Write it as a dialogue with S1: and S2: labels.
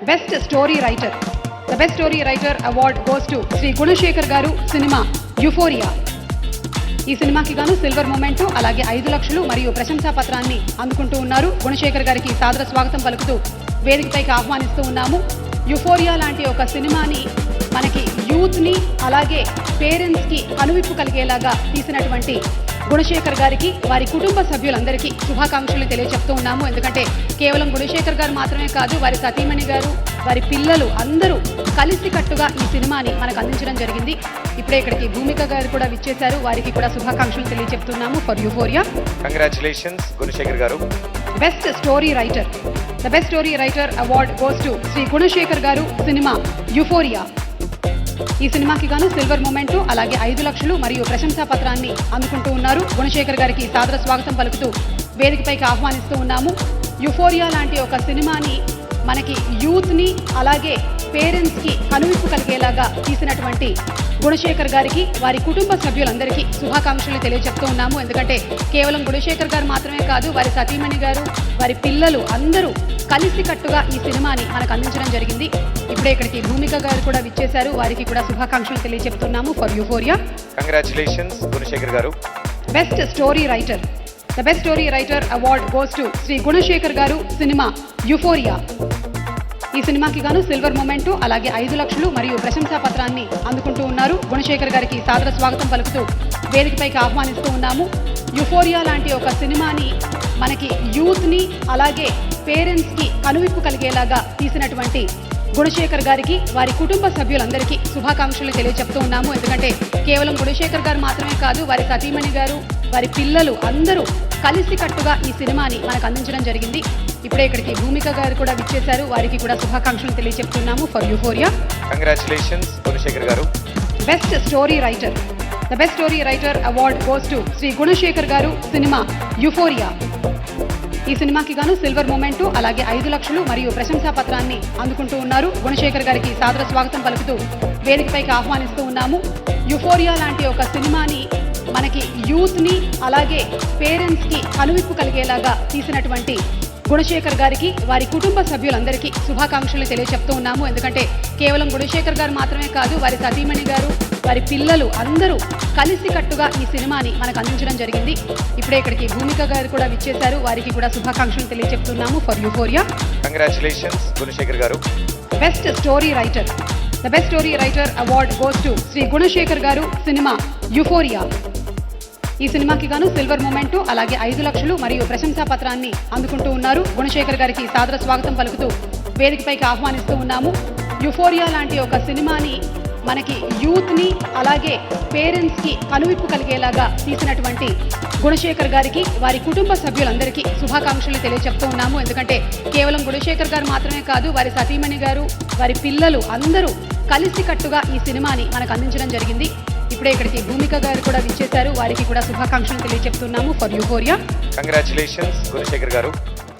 S1: Best story writer. The best story writer award goes to Shri Gunasekhar గారు cinema euphoria. ఈ సినిమాకి గాను సిల్వర్ మొమెంటో అలాగే 5 లక్షలు మరియు ప్రశంసా పత్రాన్ని అందుకుంటూ ఉన్నారు. గుణశేఖర్ గారికి సాదర స్వాగతం పలుకుతూ వేదికపైకి ఆహ్వానిస్తూ ఉన్నాము. యుఫోరియా లాంటి ఒక సినిమాని మనకి యూత్ని అలాగే పేరెంట్స్కి అనువిప్పు కలిగేలాగా తీసినటువంటి గుణశేఖర్ గారికి వారి కుటుంబ సభ్యులందరికీ శుభాకాంక్షలు తెలియజెప్తూ ఉన్నాము. ఎందుకంటే కేవలం గుణశేఖర్ గారు మాత్రమే కాదు, వారి సతీమణి గారు, వారి పిల్లలు అందరూ కలిసికట్టుగా ఈ సినిమాని మనకు అందించడం జరిగింది. ఇప్పుడే ఇక్కడికి భూమిక గారు కూడా విచ్చేశారు. వారికి కూడా శుభాకాంక్షలు తెలియజెప్తున్నాము ఫర్ యుఫోరియా.
S2: కంగ్రాచులేషన్స్ గుణశేఖర్ గారు.
S1: Best story writer. The best story writer award goes to Shri Gunasekhar గారు సినిమా యుఫోరియా. ఈ సినిమాకి గాను సిల్వర్ మొమెంటో అలాగే 5 లక్షలు మరియు ప్రశంసా పత్రాన్ని అందుకుంటూ ఉన్నారు. గుణశేఖర్ గారికి సాదర స్వాగతం పలుకుతూ వేదికపైకి ఆహ్వానిస్తూ ఉన్నాము. యుఫోరియా లాంటి ఒక సినిమాని మనకి యూత్ని అలాగే పేరెంట్స్కి కనువిప్పు కలిగేలాగా తీసినటువంటి గుణశేఖర్ గారికి వారి కుటుంబ సభ్యులందరికీ శుభాకాంక్షలు తెలియజెప్తూ ఉన్నాము. ఎందుకంటే కేవలం గుణశేఖర్ గారు మాత్రమే కాదు, వారి సతీమణి గారు, వారి పిల్లలు అందరూ కలిసికట్టుగా ఈ సినిమాని మనకు అందించడం జరిగింది. ఇప్పుడే ఇక్కడికి భూమిక గారు కూడా విచ్చేశారు. వారికి కూడా శుభాకాంక్షలు తెలియజెప్తున్నాము ఫర్ యుఫోరియా.
S2: కంగ్రాచులేషన్స్ గుణశేఖర్ గారు.
S1: Best story writer. The best story writer award goes to Shri Gunasekhar గారు సినిమా యుఫోరియా. ఈ సినిమాకి గాను సిల్వర్ మొమెంటో అలాగే 5 లక్షలు మరియు ప్రశంసా పత్రాన్ని అందుకుంటూ ఉన్నారు. గుణశేఖర్ గారికి సాదర స్వాగతం పలుకుతూ వేదికపైకి ఆహ్వానిస్తూ ఉన్నాము. యుఫోరియా లాంటి ఒక సినిమాని మనకి యూత్ని అలాగే పేరెంట్స్కి కనువిప్పు కలిగేలాగా తీసినటువంటి గుణశేఖర్ గారికి వారి కుటుంబ సభ్యులందరికీ శుభాకాంక్షలు తెలియజెప్తూ ఉన్నాము. ఎందుకంటే కేవలం గుణశేఖర్ గారు మాత్రమే కాదు, వారి సతీమణి గారు, వారి పిల్లలు అందరూ కలిసికట్టుగా ఈ సినిమాని మనకు అందించడం జరిగింది. ఇప్పుడే ఇక్కడికి భూమిక గారు కూడా విచ్చేశారు. వారికి కూడా శుభాకాంక్షలు తెలియజెప్తున్నాము ఫర్ యుఫోరియా.
S2: కంగ్రాచులేషన్స్ గుణశేఖర్ గారు.
S1: Best story writer. The best story writer award goes to Shri Gunasekhar గారు సినిమా యుఫోరియా. ఈ సినిమాకి గాను సిల్వర్ మొమెంటో అలాగే 5 లక్షలు మరియు ప్రశంసా పత్రాన్ని అందుకుంటూ ఉన్నారు. గుణశేఖర్ గారికి సాదర స్వాగతం పలుకుతూ వేదికపైకి ఆహ్వానిస్తూ ఉన్నాము. యుఫోరియా లాంటి ఒక సినిమాని మనకి యూత్ని అలాగే పేరెంట్స్కి కనువిప్పు కలిగేలాగా తీసినటువంటి గుణశేఖర్ గారికి వారి కుటుంబ సభ్యులందరికీ శుభాకాంక్షలు తెలియజెప్తూ ఉన్నాము. ఎందుకంటే కేవలం గుణశేఖర్ గారు మాత్రమే కాదు, వారి సతీమణి గారు, వారి పిల్లలు అందరూ కలిసికట్టుగా ఈ సినిమాని మనకు అందించడం జరిగింది. ఇప్పుడే ఇక్కడికి భూమిక గారు కూడా విచ్చేశారు. వారికి కూడా శుభాకాంక్షలు తెలియజెప్తున్నాము ఫర్ యుఫోరియా.
S2: కంగ్రాచులేషన్స్ గుణశేఖర్ గారు.
S1: Best story writer. The best story writer award goes to Shri Gunasekhar గారు సినిమా యుఫోరియా. ఈ సినిమాకి గాను సిల్వర్ మొమెంటో అలాగే 5 లక్షలు మరియు ప్రశంసా పత్రాన్ని అందుకుంటూ ఉన్నారు. గుణశేఖర్ గారికి సాదర స్వాగతం పలుకుతూ వేదికపైకి ఆహ్వానిస్తూ ఉన్నాము. యుఫోరియా లాంటి ఒక సినిమాని మనకి యూత్ని అలాగే పేరెంట్స్కి కనువిప్పు కలిగేలాగా తీసినటువంటి గుణశేఖర్ గారికి వారి కుటుంబ సభ్యులందరికీ శుభాకాంక్షలు తెలియజెప్తూ ఉన్నాము. ఎందుకంటే కేవలం గుణశేఖర్ గారు మాత్రమే కాదు, వారి సతీమణి గారు, వారి పిల్లలు అందరూ కలిసికట్టుగా ఈ సినిమాని మనకు అందించడం జరిగింది. ఇప్పుడే ఇక్కడికి భూమిక గారు కూడా విచ్చేశారు. వారికి కూడా శుభాకాంక్షలు తెలియజెప్తున్నాము ఫర్ యుఫోరియా.
S2: కంగ్రాచులేషన్స్ గుణశేఖర్ గారు.